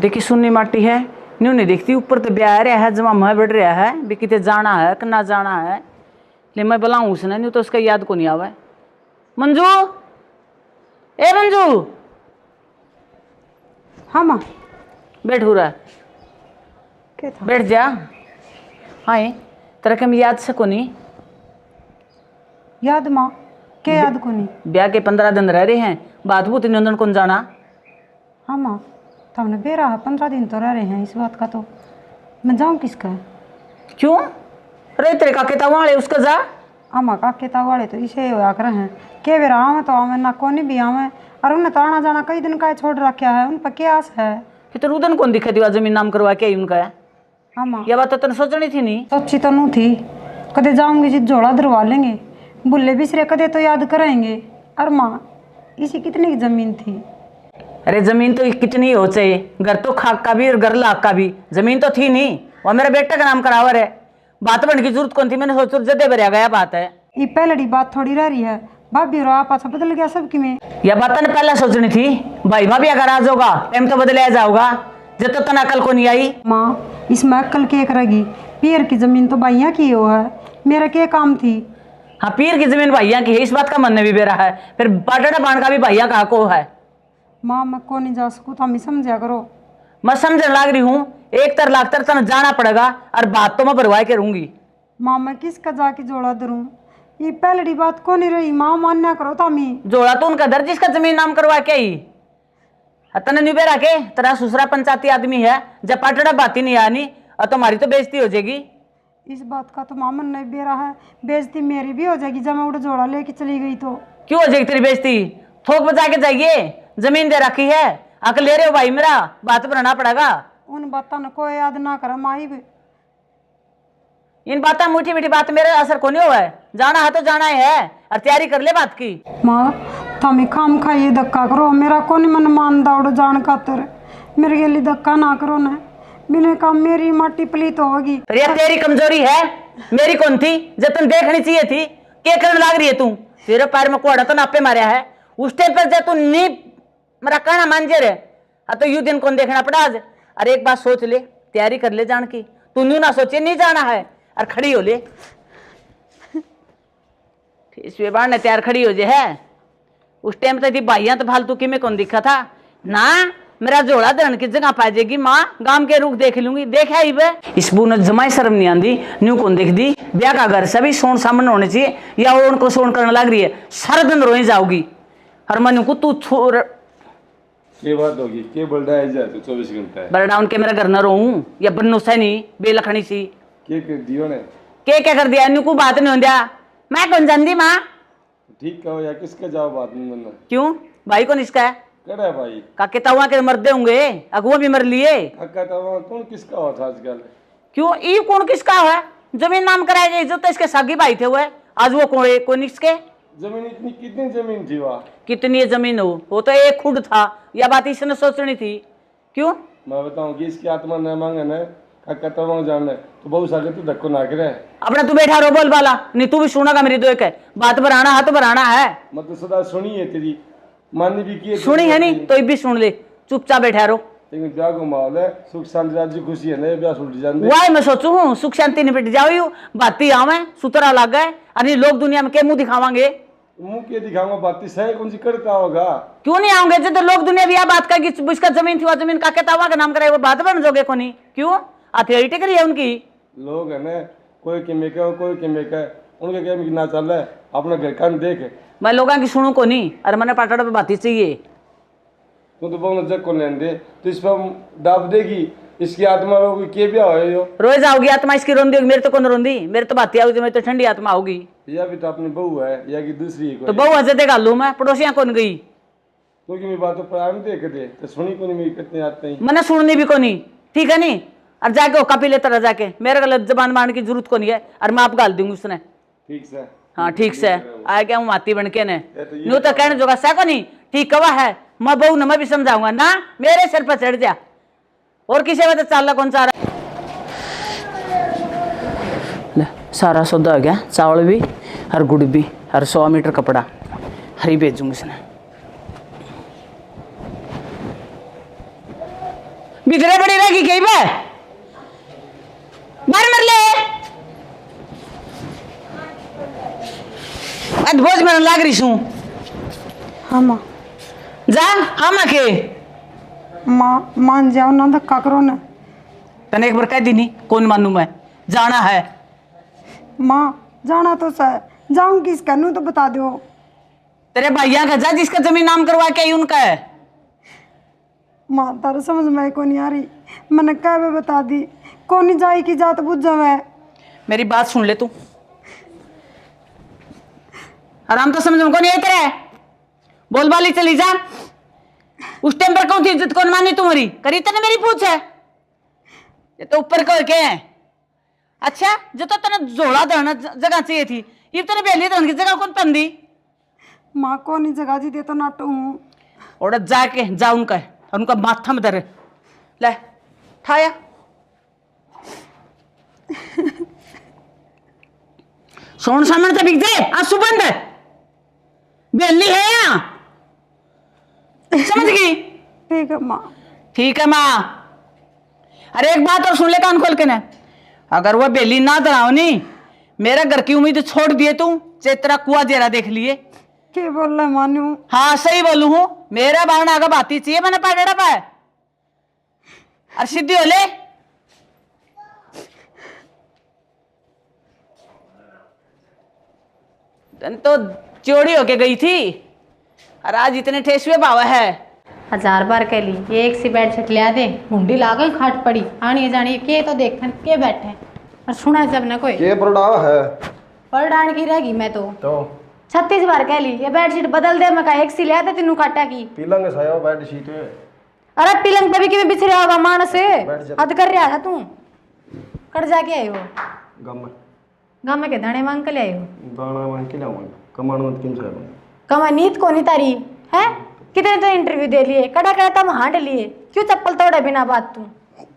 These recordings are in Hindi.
देखी सुननी माटी है न्यू नहीं देखती ऊपर तो ब्याह रहा है जमा मैं बैठ रहा है भी कितने जाना है कि ना जाना है ले मैं बुलाऊं उसने न्यू तो उसका याद को नहीं आवा। मंजू ए मंजू। हाँ माँ बैठ हो रहा क्या था? बैठ जा। हाँ तेरा कम याद से को नहीं याद माँ क्या याद को नहीं? ब्याह के 15 दिन रह रहे हैं बात बूत नंदन कौन जाना। हाँ माँ तो हमने बेरा है 15 दिन तो रह रहे हैं इस बात का तो मैं जाऊँ किसका है? क्यों अरे तेरे का कहता वाले उसका जा। आमा का केता वाले तो इसे होया कर हैं के बेरा आवे तो आवे ना कोनी भी आवे और उन्हें तो आना जाना कई दिन का छोड़ रखा है उन पर क्या आस है? फिर रुदन कौन दिखा दिवा जमीन नाम करवा के उनका है। हाँ माँ यह बात तो तेने सोचनी थी नहीं। सोची तो नू थी कदे जाऊंगी जी झोला धरवा लेंगे बुल्ले बिसरे कदे तो याद कराएंगे। और माँ इसी कितनी की जमीन थी? अरे जमीन तो कितनी हो चाहिए घर तो खाक का भी और घर लाख का भी जमीन तो थी नहीं वो मेरा बेटा का नाम करावर है बात बनने की जरूरत कौन थी मैंने सोच जदे भरिया गया बात है। ये पहलड़ी बात थोड़ी रह रही है भाभी और आप अच्छा बदल गया सबकी में। यह बात ने पहले सोचनी थी भाई भाभी अगर आज होगा टाइम तो बदले जाओगा जब तो तना अकल को नहीं आई। माँ इसमें अक्ल के करेगी पीर की जमीन तो भाइया की हो है मेरा क्या काम थी? हाँ पीर की जमीन भैया की है इस बात का मन भी बेरा है फिर बाटड़ा बाण का भी भैया का को है। माँ मैं को नहीं जा सकूँ तो हमें समझा करो। मैं समझने लाग रही हूँ एक तर लाख तर तना जाना पड़ेगा और बात तो मैं भरवाए के रहूंगी। माँ मैं किसका जाके जोड़ा धरूं? ये पहलड़ी बात को नहीं रही माँ मान्या करो तो हमें जोड़ा तो उनका दर जिसका जमीन नाम करवा के ही तने निबेरा के तेरा सुसरा पंचायती आदमी है जब पाटड़ा बात ही नहीं आनी और तुम्हारी तो बेइज्जती हो जाएगी। इस बात का तो मामन नहीं बेरा है बेइज्जती मेरी भी हो जाएगी जब मैं उड़ जोड़ा लेके चली गई तो। क्यों हो जाएगी तेरी बेइज्जती थोक बचा के जाइए जमीन दे रखी है अकल ले रहे हो भाई मेरा बात बनाना पड़ेगा। उन बातों ने कोई याद ना करा माई भी इन बातें मीठी मीठी बात मेरे असर को नहीं हुआ है जाना है तो जाना ही है और तैयारी कर ले बात की। माँ थमी खाम खाइए धक्का करो मेरा कौन मन मान दौड़ जान खातर मेरे के लिए धक्का ना करो ना बिना काम मेरी माटी पलीत होगी। फिर ये तेरी कमजोरी है मेरी कौन थी जब तुम देखनी चाहिए थी क्या करने लाग रही है तू तेरे पैर में कोड़ा तो नापे मारा है उस टाइम पर जब तू नी मेरा कहना मान जे रे तो यू दिन कौन देखना पड़ा आज। अरे एक बात सोच ले तैयारी कर ले जान की तू न्यू ना सोचे नहीं जाना है और खड़ी हो ले इस बार ने तैयार खड़ी हो जे है उस टाइम तक भाइया तो फालतू की में कौन दिखा था ना मेरा जोड़ा धरण की जगह पा जाएगी माँ गांव के रुख देख लूंगी देखा ही वे इस बू ने जमाई शर्म नहीं आंदी न्यू कौन देख दी ब्याह का घर सभी सोन सामने होने चाहिए या वो उनको सोन करने लग रही है सारा दिन रोई जाओगी हर मन को तू छोड़ क्या बात होगी क्या बोल रहा है जा तू 24 घंटा है बड़ा डाउन के मेरा घर न रहूं या बन्नू सैनी बेलखनी सी क्या कर दियो ने क्या कर दिया न्यू को बात नहीं हो दिया मैं कौन जानती माँ ठीक कहो या किसका जाओ बात नहीं बनना क्यों भाई कौन इसका है करे भाई काके तवा के मरदे होंगे अगुआ भी मर लिए काका तो कौन किसका हो था आजकल क्यों ई कौन किसका है जमीन नाम कराई गई जो तो इसके सागी भाई थे हुए आज वो कौन इसके जमीन इतनी कितनी जमीन थी वहाँ कितनी जमीन हो वो तो एक खुद था यह बात इसने सोचनी थी। क्यों मैं बताऊँ कि इसकी आत्मा न मांगे न काका तो वहाँ जाने तो बहुत सारे तू धक्को ना करे अपना तू बैठा रो बोल वाला नहीं तू भी सुनागा मेरी तो एक है बात बनाना है तो बनाना है मतलब सदा सुनी है तेरी मानी भी की सुनी है नहीं तो भी सुन ले चुपचाप बैठा रो लेकिन ब्याह को माहौल है सुख शांति राज्य खुशी है ना ब्याह सुलझ जाते वाई मैं सोचू हूँ सुख शांति निपट जाओ बाती आवे सुतरा लग गए अरे लोग दुनिया में क्या मुंह दिखावांगे मुंह के दिखाऊंगा बात सही कौन सी करता होगा क्यों नहीं आओगे जो तो लोग दुनिया भी यह बात का कि उसका जमीन थी वो जमीन का कहता हुआ का नाम कराए वो बात बन जोगे को नहीं क्यों अथॉरिटी करी है उनकी लोग है ना कोई के मेका कोई के मेका उनके क्या ना चल रहा है अपना घर कान देख मैं लोगों की सुनू को नहीं अरे मैंने पाटड़ा पे बात ही चाहिए तू तो बहुत जग को लेन दे तो इस पर डाब देगी इसकी आत्मा को के भी हो रोज आओगी आत्मा इसकी रोंदी होगी मेरे तो कौन रोंदी मेरे तो बात आओगी मेरी तो ठंडी आत्मा होगी या भी तो अपनी बहू है या की दूसरी है तो बहू हजे देगा लू मैं पड़ोसियां कौन गई तो कि मेरी बातों पर आम देख दे तो सुनी को नहीं मेरी कितने आते हैं मैंने सुननी भी को नहीं ठीक है नहीं और जाके वो कपी लेता रह जाके मेरे गलत जबान मारने की जरूरत को नहीं है और मैं आप गाल दूंगी उसने ठीक से हाँ ठीक से आया क्या हूँ माती बन के ने न्यू तो कहने जोगा सै को नहीं ठीक कवा है मैं बहू न मैं भी समझाऊंगा ना मेरे सिर पर चढ़ जा और किसी वजह चाल कौन सा ले सारा सौदा हो गया चावल भी और गुड़ भी और 100 मीटर कपड़ा हरी भेजूंगी इसने बिजरे बड़ी रहेगी कहीं पे मार मर ले अद्भुत मरन लाग रही हूँ। हाँ माँ। जा हम के माँ मान जाओ ना, धक्का करो ना। तने एक बार कह दी नहीं कौन मानू मैं, जाना है। माँ जाना तो सर, जाऊँ किस करूँ तो बता दो। तेरे भैया का जा जिसका जमीन नाम करवा के आई उनका है। माँ तारा समझ में को नहीं आ रही, मैंने कह वे बता दी, कौन नहीं जाई की जात बुझ जावे। मेरी बात सुन ले तू, आराम तो समझ में कौन नहीं तेरे, बोल बाली चली जा। उस टाइम पर कौन थी इज्जत कौन मानी तुम्हारी, करी तने मेरी पूछ है। ये तो ऊपर को के हैं। अच्छा जो तो तने जोड़ा धरना जगह चाहिए थी, ये तने बेली धरने की जगह कौन पन दी। माँ को नहीं जगह जी दे तो नाटू हूँ। और जाके जा उनका और उनका माथा में धरे ले ठाया। सोन सामने तो बिक दे आज सुबंद बेली है यहाँ, समझ गई। ठीक है माँ। ठीक है माँ। अरे एक बात और सुन ले कान खोल के ना, अगर वो बेली ना दराओ नहीं मेरा घर की उम्मीद छोड़ दिए तू, चाहे तेरा कुआ जेरा देख लिए। क्या बोल रहा मानू। हाँ सही बोलू हूँ, मेरा बाण आगे बाती चाहिए मैंने पाड़ा पाए और सिद्धि हो ले। तो चोरी होके गई थी और आज इतने ठेसुए पावा है। 1000 बार कह ली ये एक सी बेडशीट लिया दे, मुंडी ला गई खाट पड़ी आनी जानी के तो देखन के बैठे और सुना सबने कोई के पड़ावा है पर डांड की रहेगी। मैं तो 36 बार कह ली ये बेडशीट बदल दे, मैं कहा एक सी लिया दे तीनों काटा की पीलंग साया बेड शीट। अरे पीलंग पे भी कि बिछ रहा होगा मानस से अद कर रहा था तू कट जाके आई हो गम गाँव में के दाने मांग के ले आई हो। दाना मांग के लाऊंगा कमान मत किन साहब कमा नीत को नहीं तारी है, कितने तो इंटरव्यू दे लिए कड़ा कड़ा तम हांड लिए, क्यों चप्पल तोड़े बिना बात तू।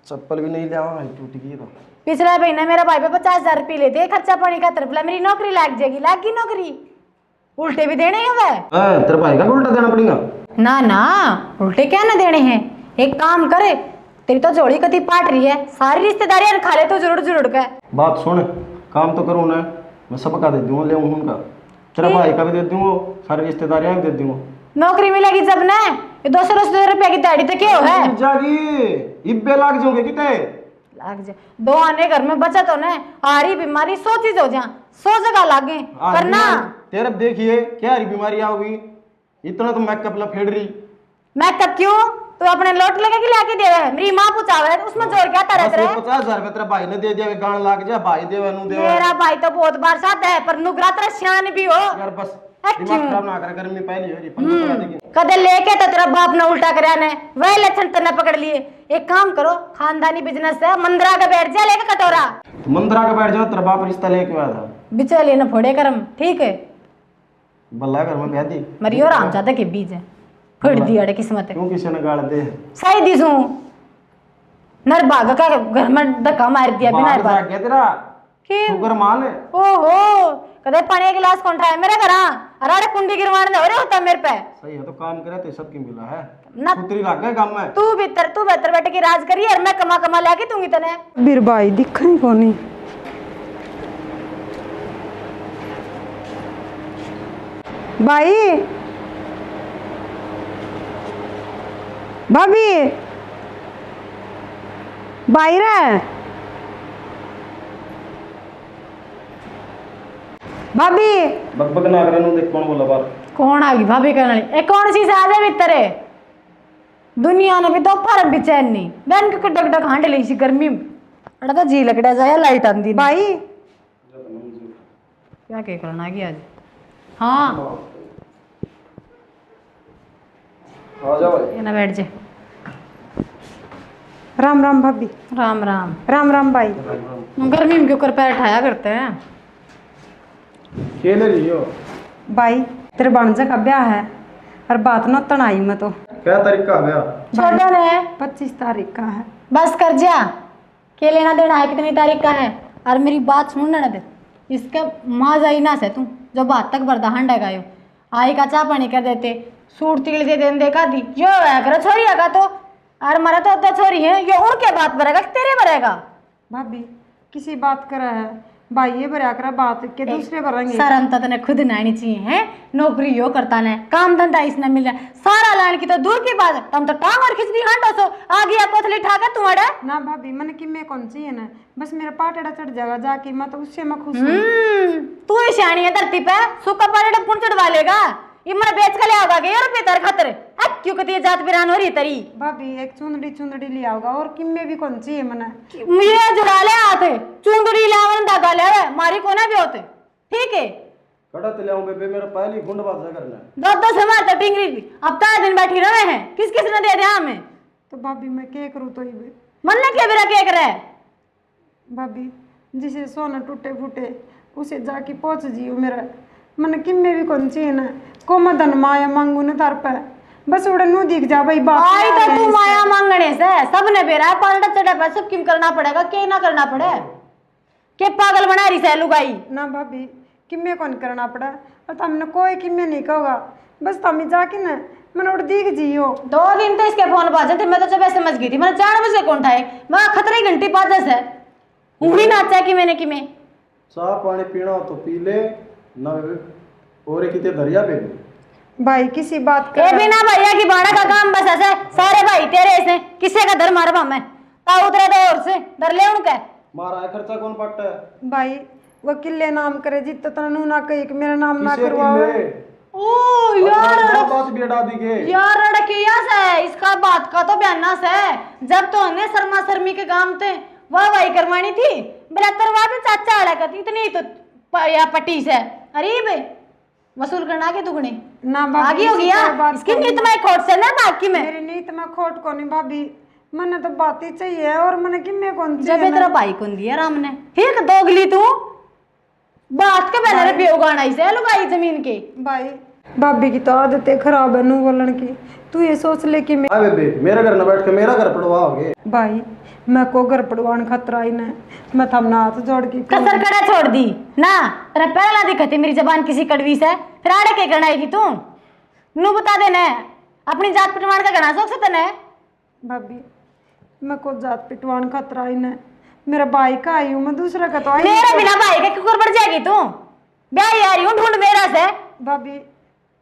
चप्पल भी नहीं लिया टूट गई तो। पिछला महीना मेरा भाई पे 50,000 रुपये लेते खर्चा पानी का तरफ ला, मेरी नौकरी लाग जाएगी, लाग गई नौकरी, उल्टे भी देने हैं वह। तेरे भाई का उल्टा देना पड़ेगा। ना ना उल्टे क्या ना देने हैं, एक काम करे तेरी तो जोड़ी कति पाट रही है, सारी रिश्तेदारियां खा ले तो जुरुड़ जुरुड़ का। बात सुन, काम तो करूँ ना, मैं सबका दे दूंगा, ले उनका तेरा भाई का भी दे दूंगा, सारी रिश्तेदारियां भी दे दूंगा। नौकरी मिलेगी जब ना, ये 200 रुपया की दाढ़ी तो क्या है जागी इब्बे लाग जाओगे कितने लाग जाए। 2 आने घर में बचत हो ना, आ रही बीमारी 100 चीज हो जा, 100 जगह लागे करना। तेरे देखिए क्या हरी बीमारी आओगी, इतना तो मेकअप ला फेड़ रही। मेकअप क्यों, तो अपने लोट लगे कि लाके दे रहा है, मेरी माँ पूछावे है उसमें जोर क्या तरह तरह। 50,000 रुपया तेरा भाई ने दे दिया, गान लाग जा भाई देवे नु देवे। मेरा भाई तो बहुत बार साथ है पर नुगरा तेरा श्यान भी हो यार बस दिमाग खराब ना कर, गर्मी पहली हो रही पंखा चला देगी। कदे लेके तो तेरा बाप ने उल्टा कराया ने, वह लक्षण तने पकड़ लिए। एक काम करो खानदानी बिजनेस है, मंदरा का बैठ जा लेके कटोरा, तो मंदरा का बैठ जाओ, तेरा बाप रिश्ता लेके आया था, बिचौलिए न फोड़े करम, ठीक है बल्ला घर में ब्याह दी मरियो राम ज्यादा के बीज है फड़ दी अड़े किस्मत है। क्यों किसी ने गाड़ दे सही दिसू नर भाग का घर में धक्का मार दिया बिना बाहर बात जा गया तेरा की। शुगर मान है। ओहो कदे पानी का गिलास कौन उठाया मेरे घर, अरे कुंडी गिरवाने दे हो होता मेरे पे। सही है तो काम करे तो सबकी मिला है ना पुत्री लाग गए काम में। तू बेहतर बेटे की राज करी और मैं कमा कमा लाके दूंगी तने। बीर भाई दिखा ही कोनी। भाई भाभी भाई रे भाभी बकबक ना करे नु देख कौन बोला बाहर। कौन आ गई भाभी करने वाली, एक कौन सी से आ जाए भीतर है। दुनिया ने भी तो फर्क भी चैन नहीं बहन के डक डक हांड ली सी गर्मी में, अड़ा तो जी लकड़ा जाए लाइट आंदी भाई क्या के करना की आज। हाँ आ जा भाई ये ना बैठ जा। राम राम भाभी। राम राम राम राम भाई। गर्मी में क्यों कर पैर उठाया करते हैं। खेल रही हो भाई तेरे भांजे का ब्याह है और बात न तन आई मैं तो। क्या तरीका है ब्याह। छोड़ो ने 25 तारीख का है। बस कर जा, के लेना देना है कितनी तारीख का है। और मेरी बात सुनना ना दे, इसका माँ जाई ना से तू जो बात तक बरदा हंडा गायो आई का चाह पानी कर देते सूट तिल दे देन देखा दी यो है कर छोरी का तो और मरा तो अद्धा छोरी है, ये उनके बात भरेगा कि तेरे भरेगा? भाभी किसी बात करा है भाई, ये भरा करा बात के दूसरे भरेंगे। शर्म तो तने खुद नहीं चाहिए है, नौकरी यो करता ने, काम धंधा इसने मिल रहा, सारा लाइन की तो दूर की बात है, तुम तो टांग और खिचड़ी हांडो सो आगे कोथली ठाकर तुम्हारे। ना भाभी मन की मैं कौन सी है ना, बस मेरा पाटेड़ा चढ़ जाएगा जाके, मैं तो उससे मैं खुश हूँ। तू ही सियाणी है धरती पे, सूखा पाटेड़ा कौन चढ़वा लेगा? ये मैं बेच कर ले आओगा ये रुपये तर खातर, अब क्यों कहती है जात बिरान हो रही तरी? भाभी एक चुंदड़ी ले आओगा, और किम्मे भी कौन सी है मना, मुझे जुड़ा ले आते चुंदड़ी लावन धागा ले आवे, मारी कोना भी होते, ठीक है? कड़ा ते लाऊं बेबे, मेरा पहली गुंड बाजा करना है। दो से मारता टिंगरी भी, अब तो दिन बैठी रहे हैं, किस किस ने दे दिया हमें? तो भाभी मैं क्या करूँ तो ही मन ने क्या मेरा क्या करे? भाभी जिसे सोना टूटे फूटे उसे जाके पहुंच जियो, मेरा मन किम्मे भी कौन सी है ना, कोमा धन माया मांगू न तार पे, बस उड़े नु दिख जा भाई बात। आई तो तू माया मांगने से सबने बेरा पालटा चढ़ा पे, सब किम करना पड़ेगा, के ना करना पड़े, के पागल बना रही से लुगाई? ना भाभी किम्मे कौन करना पड़ा, और तुमने कोई किम्मे नहीं कहोगा, बस तुम जाके ना मन उड़ दिख जियो। 2 दिन तो इसके फोन बाजे थे, मैं तो जब ऐसे समझ गई थी, मैंने 4 बजे कौन उठाए, मैं खतरे घंटी पाजे से उंगली नाचा कि मैंने कि मैं साफ पानी पीना हो तो पी ले ना और किते दरिया पे भाई किसी बात ए बिना भैया की बाड़ा का काम बस ऐसे, सारे भाई तेरे ऐसे किसे का दर मारवा मैं ता उतरे दो और से दर ले उनके मारा है, खर्चा कौन पट्टा है? भाई वो किले नाम करे जित तनु ना कही कि मेरा नाम ना किसे करवाओ। किले? ओ यार अपना बात भी अड़ा दी के यार रड़किया से इसका बात का तो बयाना से, जब तो हमने शर्मा शर्मी के काम थे वाह वाही करवानी थी, बहत्तर वाद चाचा अड़ा करती इतनी तो या पट्टी से, अरे बे वसूल करना के दुगने ना भाभी आगे हो गया, इसकी नीत में खोट से ना बाकी में मेरी नीत में खोट को नहीं भाभी, मने तो बात ही चाहिए, और मने किम्मे कौन सी जब तेरा भाई कौन दिया राम ने ठीक दोगली तू बात के पहले पे उगाना इसे लुगाई जमीन के। भाई भाभी की तो आदतें खराब है नू बोलन की, तू ये सोच ले कि मैं बेबे मेरे घर न बैठ के मेरा घर पड़वाओगे? भाई मैं को घर पड़वान खतरा ही ना, मैं थमना हाथ जोड़ के कसर कड़ा छोड़ दी ना, तेरा पहला दिखती मेरी जबान किसी कड़वी से, फिर आड़े के करनाएगी तू नू बता देना अपनी जात पिटवान का गणा सोच सकते न? भाभी मैं को जात पिटवान खतरा ही ना, मेरा भाई का आई हूँ मैं, दूसरा का तो आई मेरे बिना भाई के कुकुर बढ़ जाएगी तू, ब्याह यारी हूँ ढूंढ मेरा से भाभी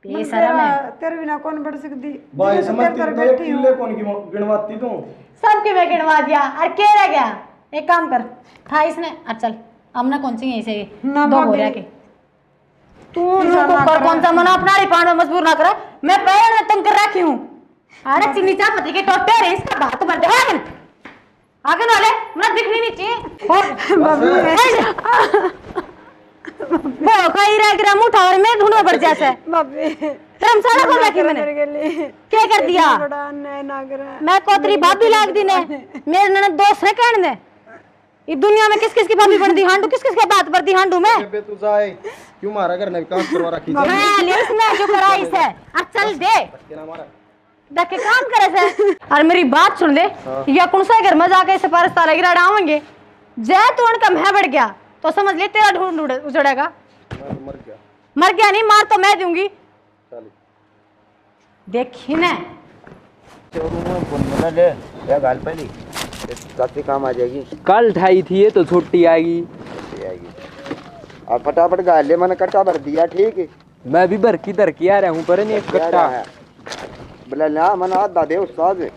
ये शर्म है। तेरे बिना कौन बढ़ सकती भाई मैं तो समझती तेरे तो पर बैठी हूँ। किले कौन की गिनवाती तू? सबके मैं गिनवा दिया और के रह गया, एक काम कर था इसने चल हमने कौन सी ऐसे ना दो भाभी, बोरिया के तू कुकर कौन सा मना अपना रिपांड में मजबूर ना करे, मैं पैर में तुम कर रखी हूँ, अरे चिन्नी चापती के टोटे रे इसका बात बन जाए आगे वाले मुझे दिखनी नहीं चाहिए वो कहीं रह गया मुठा और मैं ढूंढो पड़ जैसे भाभी धर्मशाला खोल रखी मैंने, क्या कर दिया? मैं कोतरी भाभी लाग दी ने, मेरे ननद दोस्त है कहने दे, इस दुनिया में किस किस की भाभी बनती हांडू, किस किस के बात पड़ती हांडू में? बेबे तू जाए क्यों मारा घर ने काम करवा रखी थी? मैं लिस्ट में जो कराई से चल दे केना मारा देख के काम करे से, और मेरी बात सुन ले, या कौन सा घर में जाके सिफारिश ताला गिरा डावेंगे, जय तो उनका मैं बढ़ गया तो समझ ले तेरा ढूंढ उजड़ेगा। मर गया नहीं, मार तो मैं दूंगी, देखी ना ले या गाल पहली काफी काम आ जाएगी। कल ठाई थी ये तो छुट्टी आएगी और फटाफट गाल ले, मैंने कट्टा भर दिया ठीक है। मैं भी भर की आ रहा हूँ पर नहीं एक कट्टा है बोला ना मैंने आधा दे उस्ताद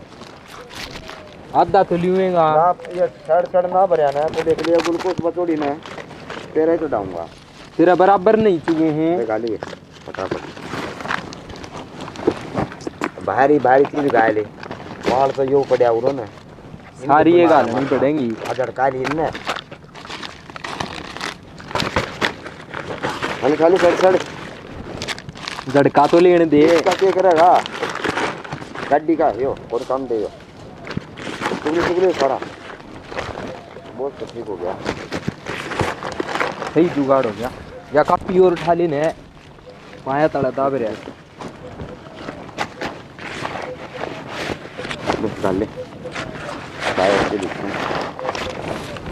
आधा तो लियूंगा आप ये सड़ ना भरिया ना तो देख लिया ग्लूकोज बचोड़ी ना तेरा ही तो डाऊंगा, तेरा बराबर नहीं चुके हैं। गाली फटाफट भारी चीज गाय ले वाल तो यो पड़ा उरो ना सारी ये गाल नहीं पड़ेंगी अगर काली ने खाली सड़ झड़का तो लेने दे, इसका क्या करेगा गड्डी का यो और काम दे यो टुकड़े सारा बहुत ठीक हो गया, सही जुगाड़ हो गया। या कापी और उठा लेने पाया तड़ा दाब रहा बस डाल ले शायद से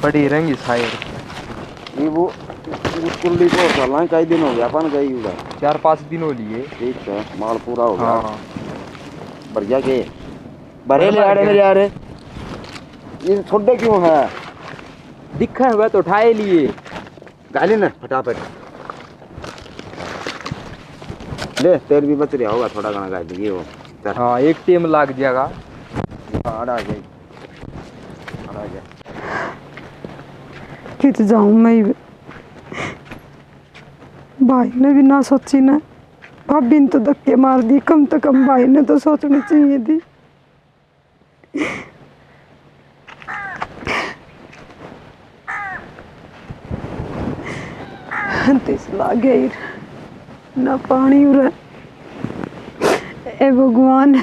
पड़ी रहेंगी शायद ये वो स्कूल ली को चलना कई दिन हो गया अपन गई उधर 4-5 दिन हो लिए। ठीक है माल पूरा हो गया हाँ बढ़िया के भरे ले आ रहे मेरे यार, ये छोटे क्यों है? दिखा हुआ तो उठाए लिए। गाली ना फटाफट ले, तेल भी बच रहा होगा थोड़ा घना गाली ये हो। चल हाँ एक टेम लग जाएगा। आ जाए आ जाए। कित जाऊं मैं भी। भाई ने भी ना सोची ना, भाभी ने तो धक्के मार दी, कम से कम भाई ने तो सोचनी चाहिए थी। तिस लागे ना पानी उरे, ए भगवान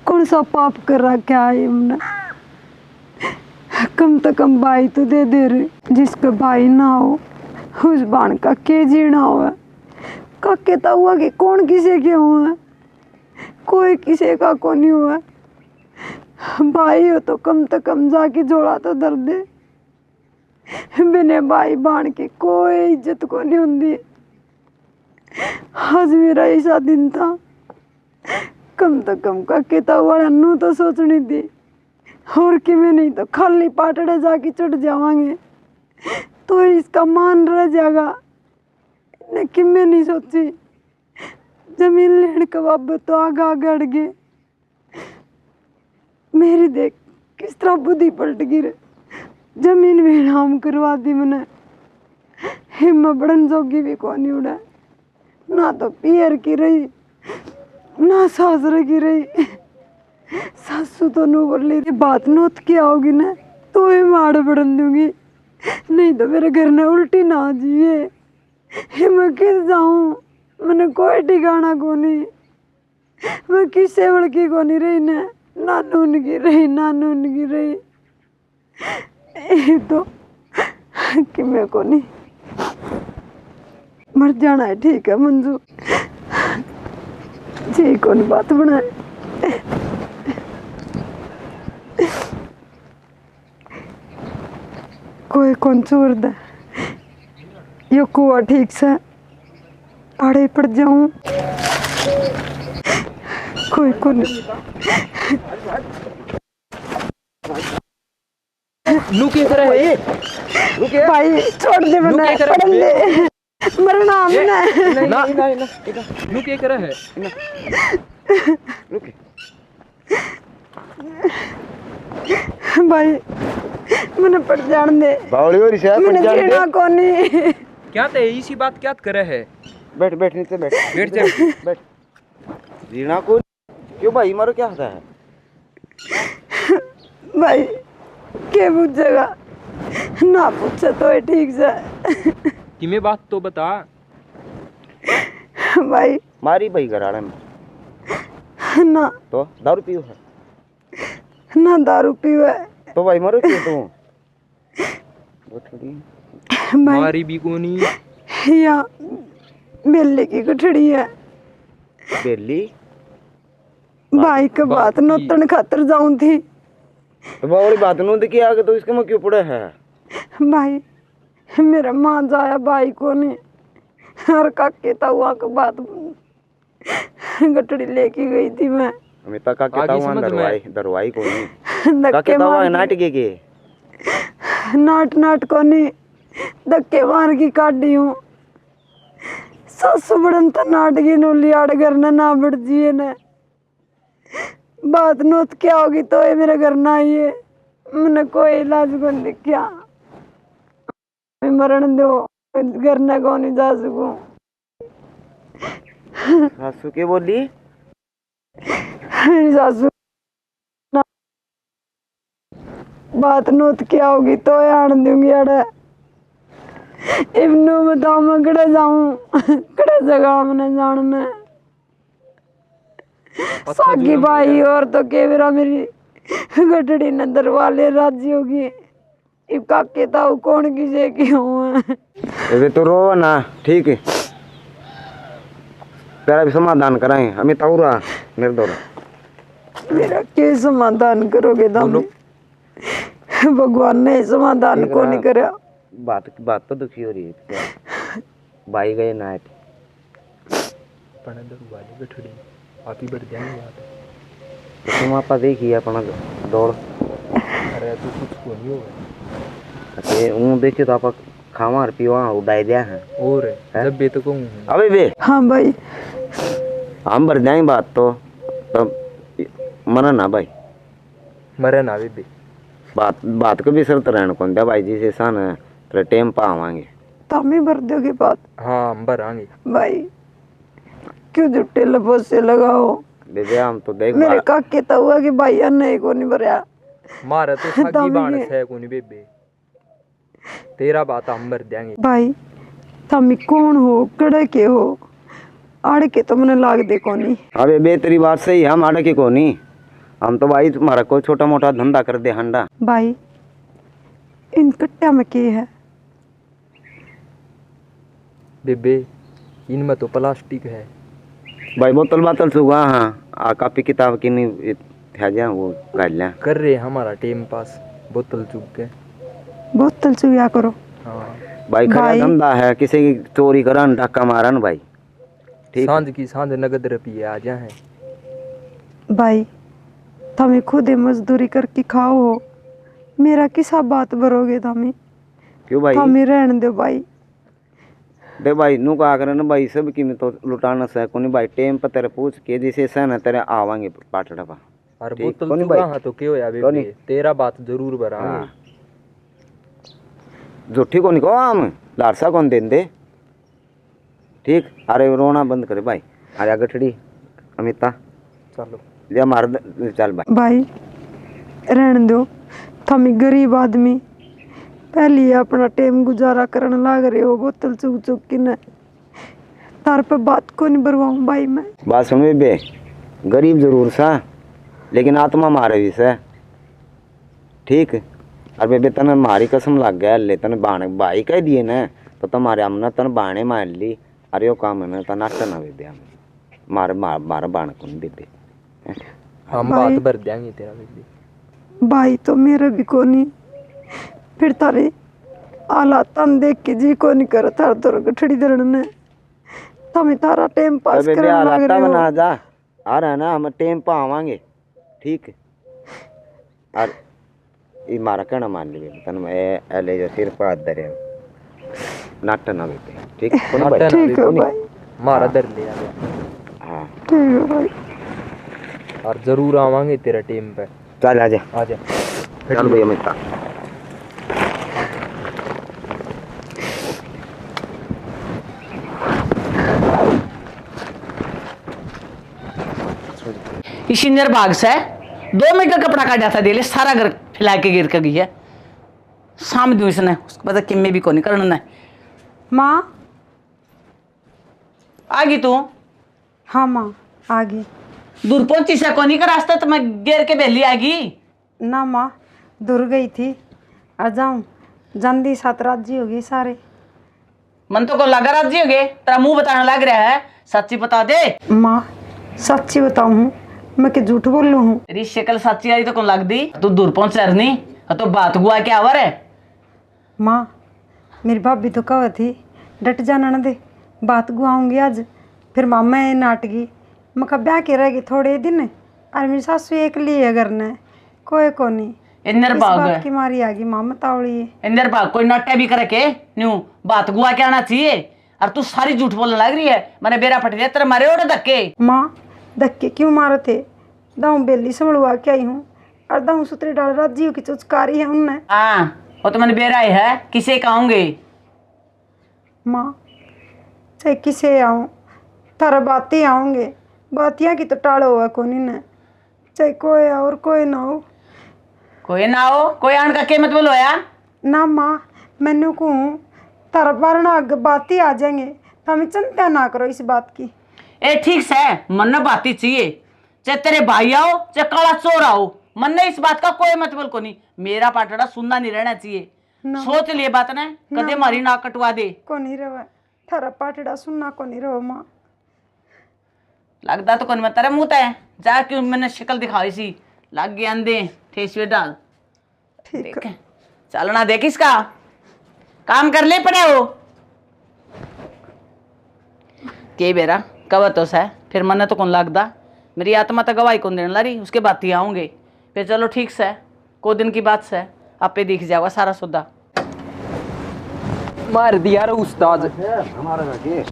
कौन सा पाप कर रखा है हमने। कम से कम भाई तो दे दे रहे, जिसका भाई ना हो उस बाण का के जीना हुआ। काके तो हुआ कि कौन किसे के हुआ, कोई किसे का को नहीं हुआ। भाई हो तो कम से कम जाके जोड़ा तो दर दे, बिना भाई बाण के कोई इज्जत को नहीं होंगी। आज मेरा ऐसा दिन था, कम से कम काके तो हुआ नू तो सोचनी थी, और कि मैं नहीं तो खाली पाटड़े जाके चढ़ जावांगे तो इसका मान रह जाएगा। लेकिन मैं नहीं सोची, जमीन लेने के बाबत तो आगा गड़ गए। मेरी देख किस तरह बुद्धि पलट गिर, जमीन भी नाम करवा दी मैंने। हिम्मत बड़न जोगी भी कौन उड़ा, ना तो पियर की रही ना सासरे की रही। सासू तो नो बोली बात नोत की आओगी ना तो ही माड़ बढ़न दूंगी, नहीं तो मेरे घर ने उल्टी ना आ जाइए। मैं किस जाऊं, मैंने कोई ठिकाना को नहीं। मैं किससे बड़की को नहीं रही ना नून की रही ना नून की रही। तो कि मैं को नहीं मर जाना है, ठीक है मंजू जी, कौन बात बनाए। कोई कौन चोर दे यो कुआ ठीक से आड़े पड़ जाऊं, कोई कौन। नू के करे है ये? भाई छोड़ दे, मैंने पढ़ ले मरना हमने। ना नू के करे है? भाई मैंने पढ़ जान दे, बावली हो रही है मैंने जीना कोनी। क्या ते इसी बात क्या करे है? बैठ बैठ नीचे बैठ बैठ जा। बैठ। जीना को क्यों भाई, मारो क्या होता है? भाई के पूछेगा, ना पूछे तो है ठीक से। किमे बात तो बता। भाई मारी भाई घराड़े में ना तो दारू पियो है ना दारू पीवे तो भाई मरो क्यों तू? भाई मारी भी कोनी। या बेले की गठड़ी है। बेली भाई के बात नोतन खातर जाऊं थी। तो बावली बात नो देखी आगे तो इसके में क्यों पड़े है? भाई मेरा माँ जाया भाई को नहीं, और काके ताऊआ के बात गठड़ी लेके गई थी मैं। हमें तक काके आगे ताऊआ समझ में। दरवाई को नहीं काके धक्के ताऊआ मार नाटके के नाट को नहीं, धक्के मार की काटी हूँ। सासू बड़न तो नाटकी नो लियाड़ करना ना बढ़ जिए न, बात नोत क्या होगी तो ये मेरे घर ना आइए। मैंने कोई इलाज को नहीं दिखा, मैं मरण दो घर ना को नहीं जा सकूं। सासू के बोली मेरी सासू बात नोत क्या होगी तो आन दूंगी अड़े। इब्नू बताओ मैं कड़े जाऊं, कड़े जगह मैंने जानना। सागी भाई और तो केवरा मेरी गठड़ी न दरवाले राजी होगी। इब काके ताऊ कौन किसे की हूँ। अबे तो रो ना, ठीक है तेरा भी समाधान कराएं। हमें ताऊरा मेरे दौरा मेरा के समाधान करोगे दाम? भगवान ने समाधान को नहीं करा। बात तो दुखी हो रही है। भाई गए ना पढ़े दरवाजे गठड़ी आप ही बढ़ जाएंगे आप। तुम आपा देखिए अपना दौड़ अरे तू कुछ को नहीं होगा ते हूँ देखियो तो आपा खावा पिवा उड़ाई दिया है और जब भी तो कहूँ अबे बे हाँ भाई हम भर जाएंगे बात तो मना ना भाई मरे ना बेबे। बात को भी शर्त रहने कौन दिया भाई जी से सन तेरे टाइम पा आवांगे तुम ही भर दोगे बात हाँ हम भरांगे भाई क्यों झुट्टे लफोज से लगाओ बेबे हम तो देख मेरे काके तो हुआ कि भाई नहीं को नहीं भरया मारे तो सागी बाण है कोनी बेबे तेरा बात हम भर देंगे भाई तुम कौन हो कड़े के हो आड़ के तो मैंने लाग दे कोनी अबे बे तेरी बात सही है हम आड़े के को नहीं हम तो भाई तुम्हारा कोई छोटा मोटा धंधा कर दे हंडा भाई इन कट्टा में के है बेबे इनमें तो प्लास्टिक है भाई बोतल बातल सुगा हाँ आ कापी किताब की नहीं है जा वो कर लिया कर रहे हमारा टाइम पास बोतल चुग के। बोतल चुया करो हाँ भाई खरा भाई। धंधा है किसी की चोरी करन डाका मारन भाई ठीक सांझ की सांझ नगद रुपये आ जाए। भाई तुम खुद ही मजदूरी करके खाओ हो मेरा किसा बात भरोगे तुम क्यों भाई तुम ही रहने दो भाई दे भाई नु का करन भाई सब की में तो लुटाना से कोनी भाई टाइम पर तेरे पूछ के जैसे सन तेरे आवांगे पाटड़ा पा और ठीक, बोतल कोनी तू भाई? कहाँ तो क्यों होया कोनी? बेबे तेरा बात जरूर भरांगे। हाँ। झूठी को नहीं को हम लारसा कौन दें दे ठीक अरे रोना बंद करे भाई अरे गठड़ी अमिता चलो या मार चल भाई भाई रहने दो तुम गरीब आदमी पहले अपना टाइम गुजारा करने लाग रहे हो बोतल चुग चुग के न तार पे बात को नहीं भरवाऊं भाई मैं बात सुन बे गरीब जरूर सा लेकिन आत्मा मारे भी से ठीक और बेबे तने मारी कसम लग गया ले तने बाणे भाई कह दिए ना तो तुम्हारे हमने तने बाणे मार ली अरे वो काम है ना तना ना बेबे हम मार मार मार बाण कौन बेबे हम भाई। बात भर देंगे तेरा बेबे। भाई तो मेरा भी कोनी फिर तारे हालात तन देख के जी को नहीं कर तार तोर गठड़ी धरन ने तुम तारा टाइम पास बेबे करने लाग हालात रहे बना हो जा आ रहा है ना हम टाइम पर आवांगे ठीक और ये मारा कहना मान ली बेबे तन मैं ले जो सिर पर हाथ धरे नाटक ना बेबे ठीक कौन भाई ठीक है भाई मारा दर ले आ हाँ ठीक है भाई और जरूर आवांगे तेरा टाइम पे। चल आजा आ जा चल भैया मिता इसी नर भाग से 2 मिनट का कपड़ा काटा था दिले सारा घर फैला के गिर कर गई है साम दूँ इसने उसको पता किम्मे भी को नहीं करना है माँ आ गई तू हाँ माँ आ गई दूर पहुंची से कोनी का रास्ता तो मैं गिर के बेली आ गई ना माँ दूर गई थी आ जाऊँ जल्दी 7 राज्य हो गई सारे मन तो को लगा राजी हो गए तेरा मुंह बताने लग रहा है सच्ची बता दे माँ सच्ची बताऊँ हूँ मैं के झूठ बोल लूँ हूँ तेरी शक्ल सच्ची आई तो कौन लग दी तू दूर पहुंच रही तो बात हुआ क्या आवर है माँ मेरी भाभी तो कह थी डट जाना न दे बात गुआऊंगी आज फिर मामा ये नाटगी मैं कहा ब्याह के रह गई थोड़े दिन और मेरी सासू एक लिए अगर न कोई को नहीं इंदर इस भाग बात की मारी आ गई मामा तावड़ी इंदर भाग कोई नट्टे भी करे के न्यू बात गुआ के आना चाहिए और तू सारी झूठ बोलने लग रही है मैंने बेरा फट दिया तेरे मारे ओढ़े धक्के माँ धक्के क्यों मारे थे दाऊँ बेली संभलवा के आई हूँ और दाऊँ सुतरी डाल राजी की चुचकारी है उनने हाँ वो तो मैंने बेरा ही है किसे कहूँगे माँ चाहे किसे आऊँ तारा बातें आऊँगे बातियाँ की तो टाड़ो हुआ कोनी ने चाहे कोई और कोई ना हो कोई ना हो कोई आन का के मत बोलो यार ना माँ मैंने कहूँ तारा बारना आगे बातें आ जाएंगे तो हमें चिंता ना करो इस बात की ए ठीक से मन ने बात ही चाहिए चाहे तेरे भाई आओ चाहे काला चोर आओ मन ने इस बात का कोई मतलब को नहीं मेरा पाटड़ा सुनना नहीं रहना चाहिए सोच लिए बात ने कदे मारी नाक कटवा दे को नहीं रहा थारा पाटड़ा सुनना को नहीं रहो माँ लगता तो कौन मैं तेरे मुंह है जा क्यों मैंने शक्ल दिखाई सी लग गए अंधे ठेस में डाल ठीक है चलना देख इसका काम कर ले पड़े हो के बेरा कब तो है फिर मन तो कौन लगता मेरी आत्मा तो गवाही कौन देने ला रही, उसके बाद ही आऊंगे। फिर चलो ठीक से, को दिन की बात से आप पे दिख जाएगा सारा सौदा। मार दिया रे उस्ताद। हमारा लगे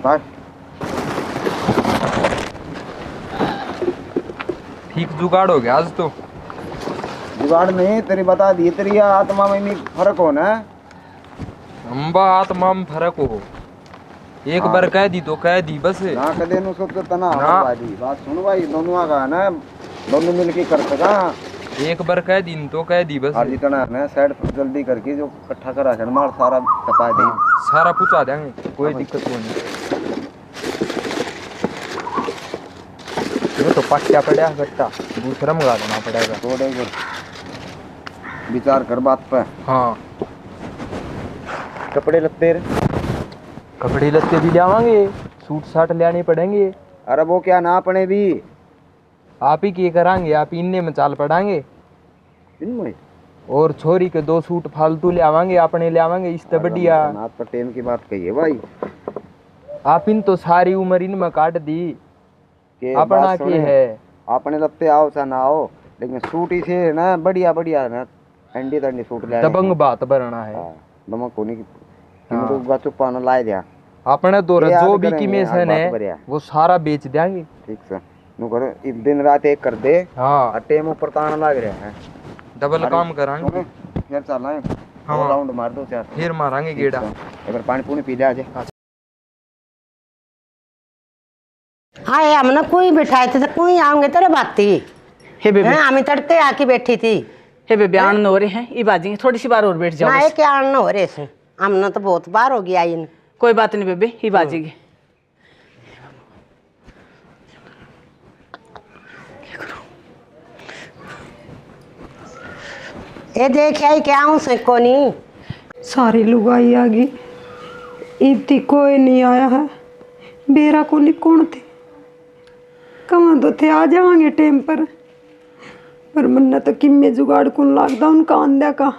बात ठीक जुगाड़ हो गया आज तो। जुगाड़ नहीं, तेरी बता दी, तेरी आत्मा में भी फर्क हो ना। अंबा आत्मा में फर्क हो, एक बार कह दी तो कह दी बस। ना कदे नु सब तो तना ना। भाई बात सुन भाई, दोनों का ना दोनों मिलके कर सका। एक बार कह दी तो कह दी बस। और जितना है साइड जल्दी करके जो इकट्ठा करा कर मार सारा छपा दे। सारा पूछा देंगे, कोई दिक्कत नहीं। ये तो पट्टा पड़ा गट्टा, दूसरा मंगा देना पड़ेगा। थोड़े विचार कर बात पे। हाँ कपड़े लत्ते कपड़े लत्ते भी लावांगे, सूट साट लाने पड़ेंगे। अरे वो क्या ना अपने भी आप ही के करांगे, आप इनने में चाल पड़ांगे। इनमें और छोरी के 2 सूट फालतू ले आवांगे, अपने ले आवांगे। इस बढ़िया नाथ पटेल की बात कही है भाई। आप इन तो सारी उम्र इनमें काट दी, के अपना बात के सुने, है। अपने लत्ते आओ सा ना आओ, लेकिन सूट ही से ना बढ़िया बढ़िया ना अंडी तंडी सूट ले दबंग बात भरना है। दमक होने की तो गाचो पाना लाए दिया। अपने तो ये जो याद भी करेंगे, कीमेशन यार, बात है बढ़िया। वो सारा बेच देंगे। ठीक से नु करो, एक दिन रात एक कर दे। हाँ और टेम ऊपर ताना लग रहा है। डबल काम करांगे। सुने, फिर चलना है। हाँ। राउंड मार दो चार, फिर मारांगे गेड़ा। एक बार पानी पूनी पी ले आजे। हाँ ये हमने कोई बिठाए थे तो कोई आऊंगे तेरे बाती हे बेबे, हैं, हमें तड़के आके बैठी थी हे बेबे आन न हो रहे हैं, ये बाजी थोड़ी सी बार और बैठ जाओ ना। बस। ये क्या आना हो रहे से, हमने तो बहुत बार हो गया इन। कोई बात नहीं बेबे, ये बाजेगी। ये देख आई क्या हूँ से कोनी। सारी लुगाई आ गई, इतनी कोई नहीं आया है। बेरा कोनी कौन थे, कहाँ तो थे आ जाएंगे टाइम पर मन्ना तो किम्मे जुगाड़ कौन लागदा उनका आंदा का।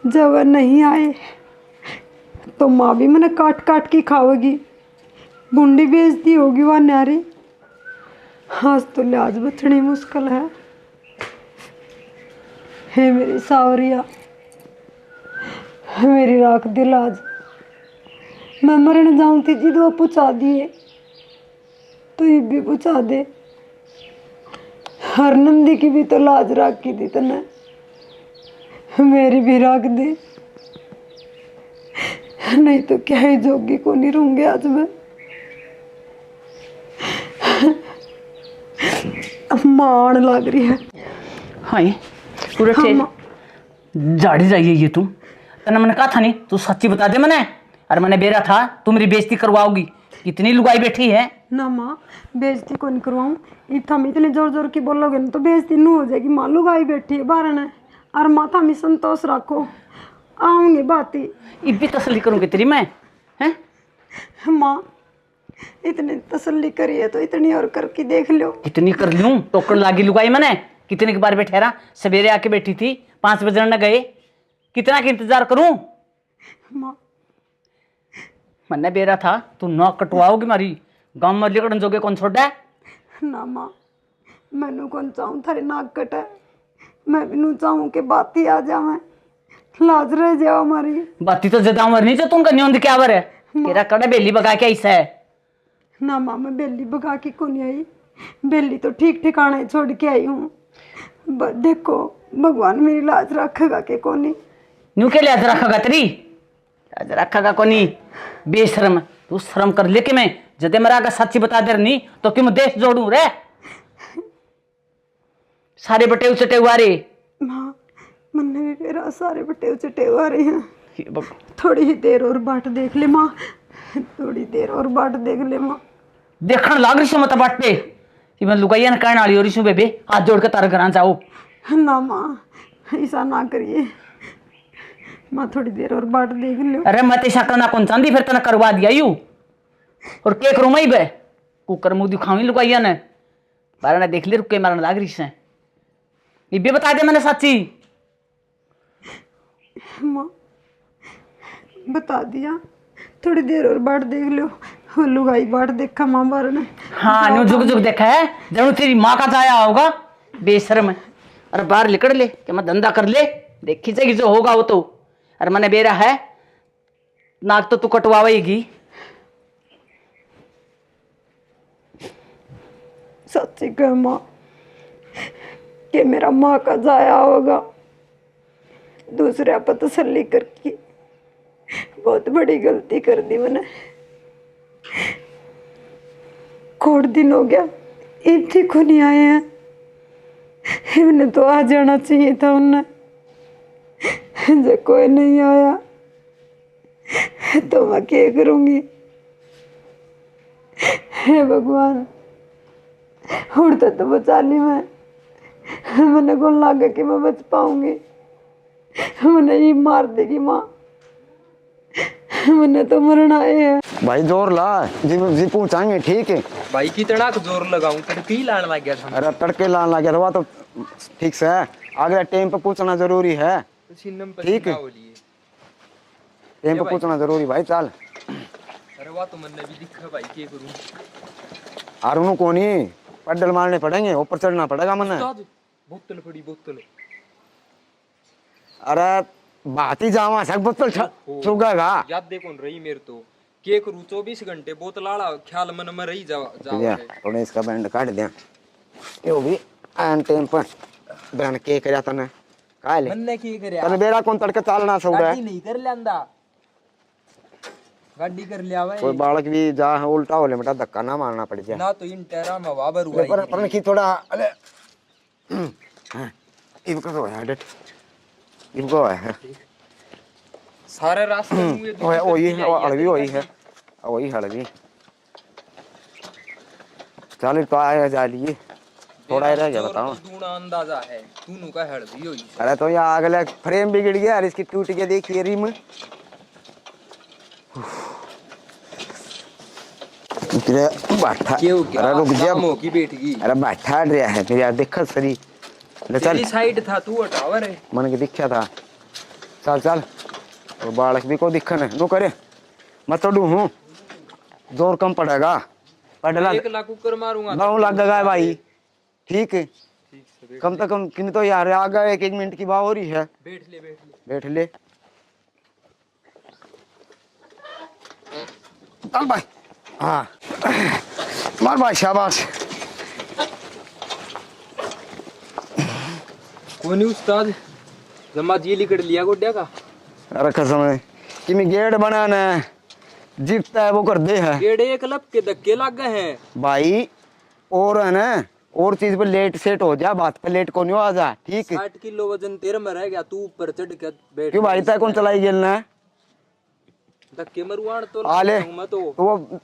जब वह नहीं आए तो माँ भी मैंने काट काट के खाओगी, बूंदी बेचती होगी वह न्यारी। आज तो लिहाज बचनी मुश्किल है। हे मेरी सावरिया, मेरी राख दिल आज। मैं मरने जाऊँ थी जिद वो पूछा दिए तो ये भी पूछा दे। हर नंदी की भी तो लाज राख की थी तने, मेरी भी राख दे। नहीं तो क्या ही जोगी को नहीं रहूंगे आज मैं। मान लग रही है। हाँ ये पूरा झाड़ी जाइए ये तुम तना मैंने कहा था नहीं, तू सच्ची बता दे। मैंने अरे मैंने बेरा था तू मेरी बेइज्जती करवाओगी। कितनी लुगाई बैठी है ना माँ, बेइज्जती को नहीं करवाऊँ। हम इतने जोर जोर की बोलोगे ना तो बेइज्जती नहीं हो जाएगी। माँ लुगाई बैठी है बारह ने, और माथा में संतोष रखो, आऊंगी बाती। ये भी तसल्ली करूँगी तेरी मैं हैं। माँ इतनी तसल्ली करी है तो इतनी और करके देख लो। कितनी कर लूँ, टोकन लागी लुगाई मैंने। कितने के बार बैठे रहा, सवेरे आके बैठी थी, 5 बजे न गए। कितना का इंतजार करूं। माँ मैंने बेरा था तू नौ कटवाओगी मारी, गांव में लिकड़न जोगे कौन छोड़ा है। ना माँ, मैनू कौन चाहूँ थारी नाक कटे। मैं भी नू चाहूँ कि बात ही आ जावे, लाज रह जाओ हमारी। बाती तो जदा मरनी जो तुम करनी होंगी क्या बर है। तेरा कड़ा बेली बगा के ऐसा है। ना माँ, मैं बेली भगा के को नहीं आई, बेली तो ठीक ठिकाने छोड़ के आई हूँ। देखो भगवान मेरी लाज रखेगा के कोनी। न्यू के लाज रखेगा तेरी, लाज रखेगा कोनी। बेशरम, तू शर्म कर ले कि मैं जदे मरा का सच्ची बता दे नहीं तो क्यों देश जोड़ू रे। सारे बटे उचटे हुआ रे। माँ मन्ने भी मेरा सारे बटे उचटे हुआ रहे हैं। थोड़ी ही देर और बाट देख ले माँ, थोड़ी देर और बाट देख ले माँ। देखण लाग रही मत बाटे कि मैं लुगाइया ने कहने वाली हो रही बेबे, हाथ जोड़ के तारे घर जाओ। ना माँ ऐसा ना करिए माँ, थोड़ी देर और बाट देख लो। अरे मैं ऐसा करना कौन चाहती, फिर तना करवा दिया यू। और के करूँ मैं बे कुकर मुँह दिखावी लुगाइया ने बारह ने देख ले रुके मारने लाग रही से। ये भी बता दे मैंने सच्ची। माँ बता दिया, थोड़ी देर और बाट देख लो। लुगाई बाट देखा माँ बार ने। हाँ नु झुक झुक देखा है जरूर तेरी माँ का जाया होगा बेशर्म। अरे बाहर निकल ले कि मैं धंधा कर ले देखी जाएगी जो होगा वो तो। अरे मैंने बेरा है नाक तो तू कटवाएगी। सच्ची कह माँ कि मेरा माँ का जाया होगा दूसरे पर तसल्ली करके बहुत बड़ी गलती कर दी मैंने। कोट दिन हो गया ईद ठीक को नहीं आए हैं। इन्हें तो आ जाना चाहिए था उन्हें। जब कोई नहीं आया तो मैं क्या करूंगी। हे भगवान उड़ता तो बचा ली मैंने को लगा कि मैं बच पाऊंगी। मैंने ये मार देगी माँ। मैंने तो मरना है। भाई जोर ला जी पहुंचाएंगे ठीक है। भाई कितना जोर लगाऊं तड़के ही लाने लग गया था। अरे तड़के लाने लग गया था तो ठीक से है अगले टाइम पे पूछना जरूरी है। ठीक है टाइम पे पूछना जरूरी भाई चल। अरे वाह तो मैंने भी दिखा भाई क्या करूं। आरुनु को नहीं पैडल मारने पड़ेंगे ऊपर चढ़ना पड़ेगा मैंने। बोतल पड़ी बोतल। अरे बात ही जावा सक बोतल चुगेगा। याद देखो रही मेरे तो के करूं 24 घंटे बोतल आड़ा ख्याल मन में रही जा थोड़ा इसका बैंड काट दे यो भी एन टाइम पर बन के करया तने का ले मन्ने की करया तने बेरा कौन तड़के चालना सौड़ा गाड़ी नहीं कर लेंदा गाड़ी कर लिया भाई। कोई बालक भी जा उल्टा होले बेटा धक्का ना मारना पड़ जाए ना तो इन टेरा में वाबर हुआ पर की थोड़ा अरे इनको है डेट इनको है सारे रास्ते में ओ ये हड़वी वही हड़वी चल तो आया जा लिए थोड़ा ही रह गया बताओ। दूना अंदाजा है तूनु का हड़वी होई। अरे तो यहाँ अगले फ्रेम बिगड़ गया और इसकी टूट के देखिए रिम। बैठा अरे रुक जा की बैठगी। अरे बैठा रहा है मेरे यार देखा सरी ले चल साइड था तू हटावर है मन के दिखा था चल चल और बालक भी को दिखन है नो करे मत तो हूँ जोर कम पड़ेगा पड़ला 1 लाख कुकर मारूंगा 9 लगेगा भाई ठीक है कम से कम किन तो यार आ गए 1 मिनट की बात हो रही है। बैठ ले चल भाई हाँ मार भाई शाबाश। कोनी उस्ताद जमा जी लिकड़ लिया गोड्या का। अरे कसम है कि मैं गेट बनाना है जीतता है वो कर दे है गेड़े एक लब के धक्के लग गए हैं भाई और है ना और चीज पे लेट सेट हो जा बात पे लेट को नहीं आ जा ठीक है। 60 किलो वजन तेरे में रह गया तू ऊपर चढ़ के बैठ क्यों भाई तय कौन चलाई गेलना है धक्के मरुआण तो आले मैं तो वो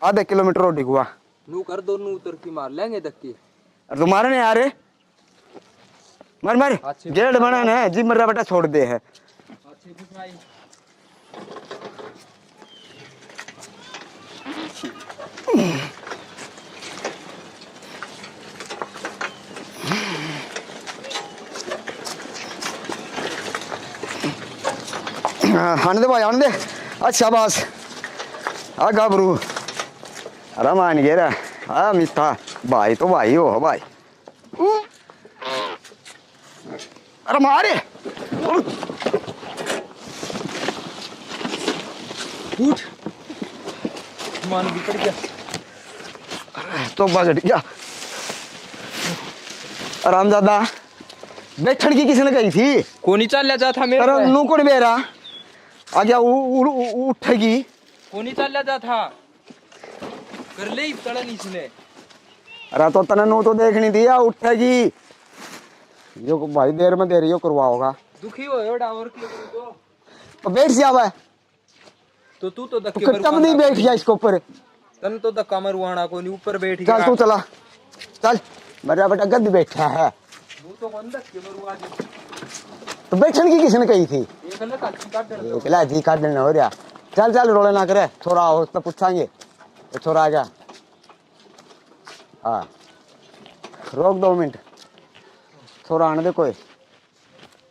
आधा किलोमीटर और डिगुआ नू कर दो नू उतर की मार लेंगे धक्के। तुम्हारे ने यार मर मर गेट बनाना है जी मर्रा बेटा छोड़ दे है। आने दे भाई आने दे अच्छा बस आ गाबरू अरे मान गया आ मिठा भाई तो भाई हो भाई अरे मारे उठ मान भी पड़ गया तो बगड़ गया आरामजादा बैठन की किसने कही थी कोनी चल जा था मेरे अरे नू कौन बेरा आ गया उठेगी कोनी चल जा था कर ले तड़न इसने। अरे तो तने नू तो देखनी थी या उठेगी यो भाई देर में दे रही हो करवा होगा दुखी हो एड़ा और क्यों तो बैठ जावा तो तू तो धक्के तो कब नहीं बैठ गया इसके ऊपर तन तो धक्का मरवाना कोनी ऊपर बैठ चल गया तू चला चल मेरा बेटा गद्द बैठा है तू तो कौन धक्के मरवा दे तो बैठन की किसने कही थी एक ले काची काट दे एकला जी काट देना हो रहा चल चल रोले ना करे थोड़ा हो तो पूछाएंगे तो थोड़ा आ गया हाँ रोक 2 मिनट थोड़ा आने दे कोई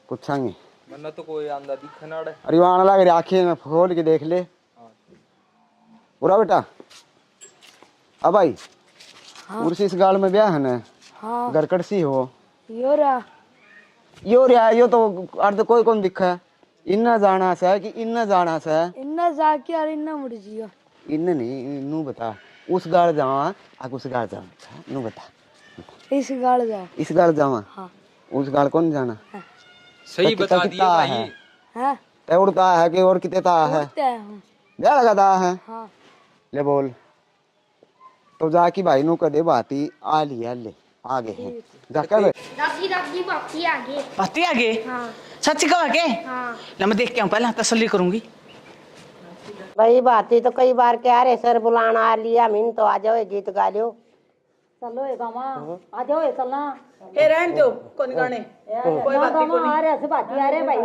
पूछाएंगे मन्ना तो कोई आंदा दिखना है अरे वो आने लग रही आँखें में खोल के देख ले पूरा बेटा अब भाई उर्स इस गाल में ब्याह है ना गरकड़ सी हो यो रहा यो तो अर्ध कोई कौन दिखा है इन्ना जाना सा कि इन्ना जाना सा इन्ना जाके और इन्ना मुड़ जियो इन्ना नहीं नू बता उस गाल जावा आग उस गाल जावा नू बता इस गाल जाओ इस गाल जावा हाँ उस गाल कौन जाना सही बता दिया भाई हाँ ते उड़ता है कि और कितने ता है उठते हैं हम क्या लगाता है हाँ ले बोल तो जाकी भाई नु कदे बाती आ लिया ले आगे है जाकर दादी दादी बाकी आगे बाती आगे हाँ सच्ची कहा के हाँ ना मैं देख के आऊं पहले तसल्ली करूंगी भाई बात ही तो कई बार कह रहे सर बुलाना आ लिया मिन तो आ जाओ गीत गा लियो चलो ए गामा आ जाओ ए चलना ए रहन दो कौन गाने कोई बात ही कोनी आ रहे से बाकी आ रहे भाई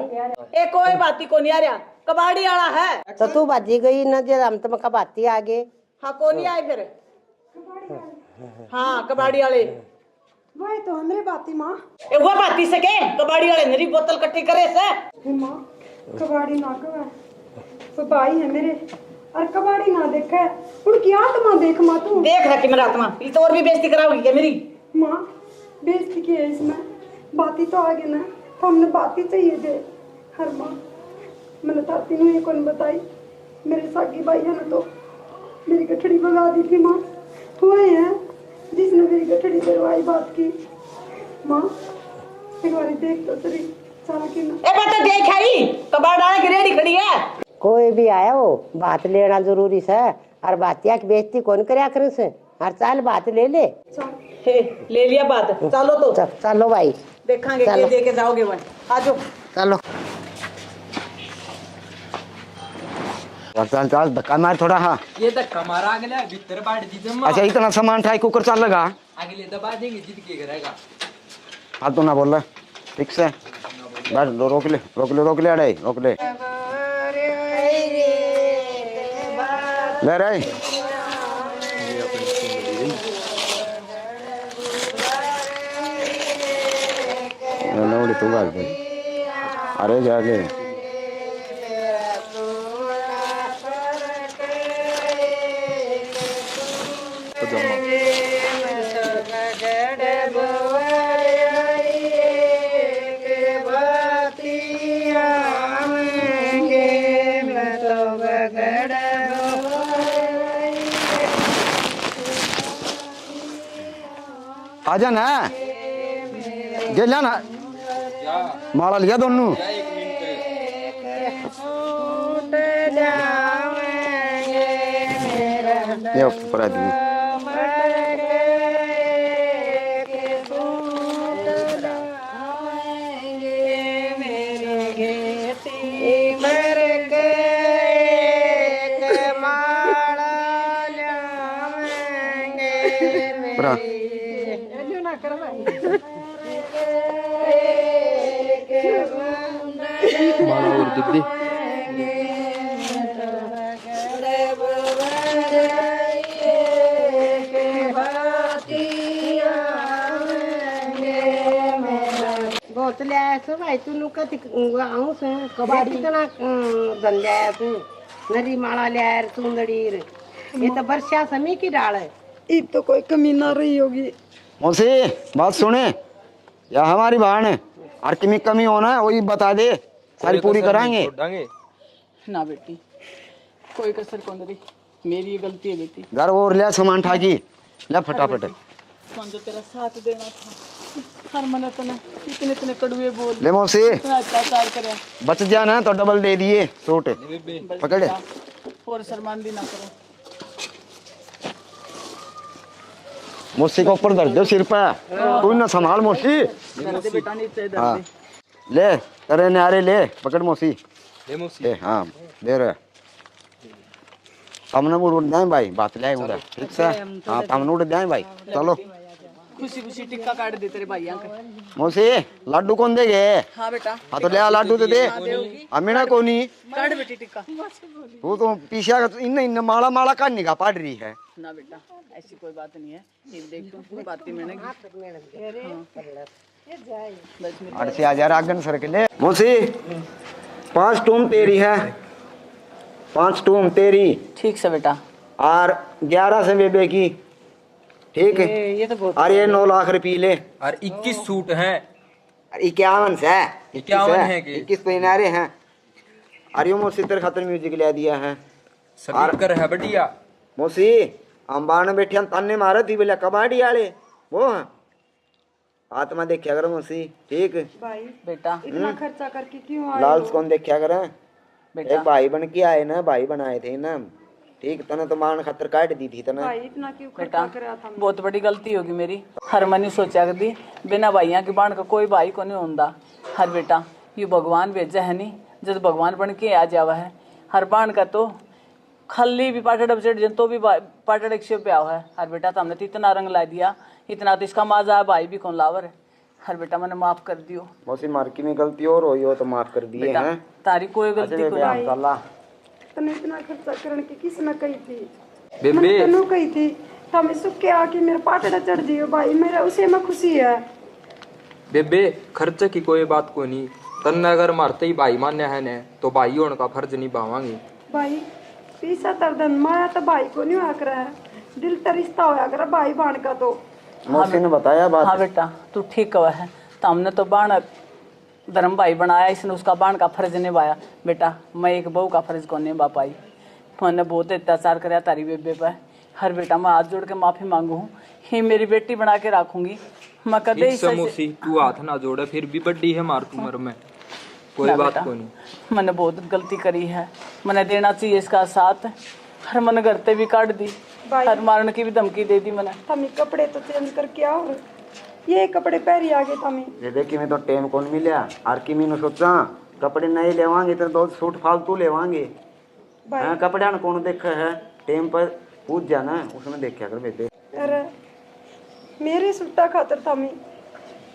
ए कोई बात ही कोनी आ रहा कबाड़ी वाला है तो तू बाजी गई न जे हम तुम का बाती आगे हाँ कोनी आए फिर हाँ कबाड़ी वाले भाई तो हमरे बाती माँ ए वो बाती से के कबाड़ी वाले मेरी बोतल कट्टी करे से माँ कबाड़ी ना कबा तो भाई है मेरे और कबाड़ी ना देखा है उनकी आत्मा देख माँ तू देख रखी मेरा आत्मा ये तो और भी बेइज्जती कराओगी क्या मेरी माँ बेइज्जती की है इसमें बाती तो आगे ना तो हमने बाती चाहिए थे हर माँ मैंने ताती ने ये कौन बताई मेरे साकी भाई है ना तो मेरी गठड़ी भगा दी थी माँ वही है जिसने मेरी गठड़ी करवाई बात की माँ एक बार देख तो सही सारा की ना ए बता देख आई कबाड़ वाले की रेडी खड़ी है कोई भी आया हो बात लेना जरूरी है और बातिया की बेइज्जती कौन करे कर से हर साल बात ले ले हे ले लिया बात चलो तो चलो भाई देखांगे चलो। के देके जाओगे वहां आ जाओ चलो चल चल धक्का मार थोड़ा हाँ ये धक्का मारा अगले भीतर बांट दी जम्मा अच्छा इतना सामान ठाई कुकर चल लगा अगले दबा देंगे जीत के करेगा हाँ तो ना बोल रहा ठीक से बस रोक ले अड़े रोक ले ले रे नौड़ी तू बात अरे जा ले आजा ना गेला ना माला लिया दोनों ये ऊपर आ दी माला और दीदी बहुत ले आया सो भाई तू नुका आऊं से कबाड़ी कितना धंधा है तू नरी माला ले आया सुंदरी ये तो वर्षा समी की डाल है ईब तो कोई कमी ना रही होगी मौसी बात सुने या हमारी बहन है और किमी कमी होना है वही बता दे सारी पूरी कराएंगे ना बेटी कोई कसर कौन रही मेरी ये गलती है बेटी घर और लिया सामान ठाकी ले फटाफट कौन जो तेरा साथ देना था हर मना तो ना इतने इतने कड़वे बोल ले मौसी इतना अत्याचार करे बच जा ना तो डबल दे दिए सूट पकड़े और शर्मांदी ना करो मौसी को ऊपर धर दो सिर पे तू ना संभाल मौसी दर्द बेटा नहीं चाहिए हाँ दर्द ले तेरे न्यारे ले पकड़ मौसी ले मौसी ले हाँ दे रहे हमने उड़ जाए भाई बात ले उधर ठीक से हाँ हमने उड़ जाए भाई चलो खुशी खुशी टिक्का काट दे तेरे भाइयों का मौसी लाडू कौन देगे हाँ बेटा हाँ तो ले आ लाडू दे अमीना कोनी काट बेटी टिक्का तू तो पीछे इन माला माला का निगाह पड़ रही है ना बेटा ऐसी कोई बात नहीं है ये देख तू बातें मैंने अड़ से 1000 आगन सर के ले मौसी 5 टूम तेरी है 5 टूम तेरी ठीक से बेटा और 11 से बेबे की ठीक है। ये तो बहुत अरे 9 लाख रुपये ले। और 21 सूट हैं। 51 है, 51 है कि 21 पहनारे हैं। अरे मोसी तेरे खातर म्यूजिक ले दिया है। स्पीकर है बढ़िया। मोसी हम बाण बैठे हम तन्ने मारे थी बोले कबाड़ी वाले वो हैं। आत्मा देखा करो मोसी, ठीक भाई बेटा। इतना खर्चा करके क्यों आए लालच हो? कौन देखा करे। बेटा एक भाई बन के आए ना, भाई बनाए थे ना, ठीक। तने तो मान खातर काट दी थी तने। भाई इतना क्यों बेटा खर्चा करा था? बहुत बड़ी गलती होगी मेरी। हर मनी सोचा कर दी बिना भाइयों की बाण का कोई भाई को नहीं होता। हर बेटा ये भगवान भेजा है नहीं, जब भगवान बन के आ जावा है। हर बाण का तो खल्ली भी पाटड़ बचड़ जन तो भी पाटड़ एक पे आओ है। हर बेटा तो हमने तो इतना रंग ला दिया, इतना तो इसका माजा है, भाई भी कौन लावर है। हर बेटा मैंने माफ कर दियो। मोसी मार्की में गलती और हुई हो तो माफ कर दिए बेटा हैं। तारी कोई गलती को नहीं। तने इतना खर्चा करने की किस ने कही थी? बेबे मैंने तनु कही थी तमे सुखे आके मेरे पाटड़ा चढ़ दियो भाई, मेरा उसे में खुशी है। बेबे खर्चे की कोई बात को नहीं। तन्ने अगर मारते ही भाई मान्य है ने तो भाई होने का फर्ज निभावांगे। भाई पीसा तरदन माया तो भाई को नहीं हुआ करा है, दिल का रिश्ता होया करा भाई बाण का। तो मोसी ने बताया बात। हाँ बेटा तू ठीक कहा है। तो हमने तो बाण धर्म भाई बनाया, इसने उसका बाण का फर्ज निभाया। बेटा मैं एक बहू का फर्ज को निभा पाई। मैंने बहुत अत्याचार कराया तारी बेबे पर। हर बेटा मैं हाथ जोड़ के माफी मांगू हूँ, ही मेरी बेटी बना के रखूंगी। मैं कदे समोसी तू हाथ ना जोड़े, फिर भी बड्डी है मार तू मर में कोई बात को नहीं। मैंने बहुत गलती करी है, मैंने देना चाहिए इसका साथ। हर मन करते भी काट दी, हर मारने की भी धमकी दे दी मैंने। तमी कपड़े तो चेंज करके आओ, ये कपड़े पहरी आगे तमी। ये देखी मैं तो टेम कौन मिला। आर की मैंने सोचा कपड़े नहीं लेवांगे तो 2 सूट फालतू लेवांगे। हाँ कपड़ा न कौन देखा है, टेम पर पूछ जाना उसमें देखा कर बेटे। अरे मेरे सुट्टा खातर तमी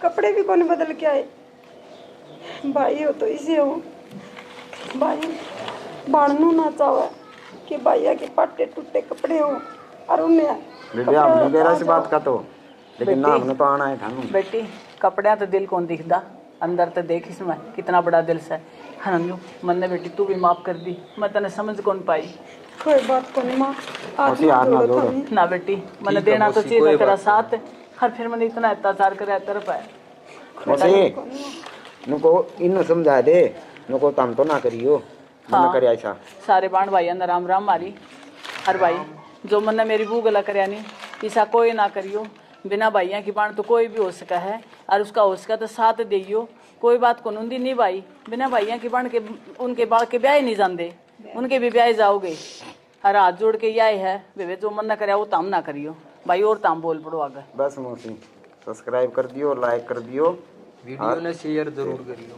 कपड़े भी कौन बदल के आए। भाई हो तो इसे हो भाई बाणनू ना चाहे कि भैया के पट्टे टूटे कपड़े हो और उन्हें बेटे आपने बेरा से बात का तो, लेकिन ना हमने तो आना है थानू। बेटी कपड़े तो दिल कौन दिखदा, अंदर तो देख इसमें कितना बड़ा दिल से। हनंजू मन्ने बेटी तू भी माफ कर दी, मैं तने समझ कौन पाई। कोई बात को नहीं माँ, आज यार ना जोड़ो ना बेटी मैंने देना तो चाहिए तेरा साथ। हर फिर मैंने इतना अत्याचार कराया तेरे पर। मोसी नुको इन समझा दे, नुको तम तो ना करियो। हाँ, करे ऐसा सारे बाण भाई अंदर राम राम मारी। हर भाई जो मन्ने मेरी बू गला करया नहीं, ऐसा कोई ना करियो। बिना भाइयों की बाण तो कोई भी हो सका है, और उसका हो सका तो साथ देइयो। कोई बात को नूंदी नहीं भाई, बिना भाइयों की बाण के उनके बाल के ब्याह नहीं जानते, उनके भी ब्याह जाओगे। हर हाथ जोड़ के यही है वे जो मन ना करे वो ताम ना करियो भाई, और ताम बोल पड़ो आगे। बस मोसी सब्सक्राइब कर दियो, लाइक कर दियो, वीडियो ने शेयर जरूर करियो।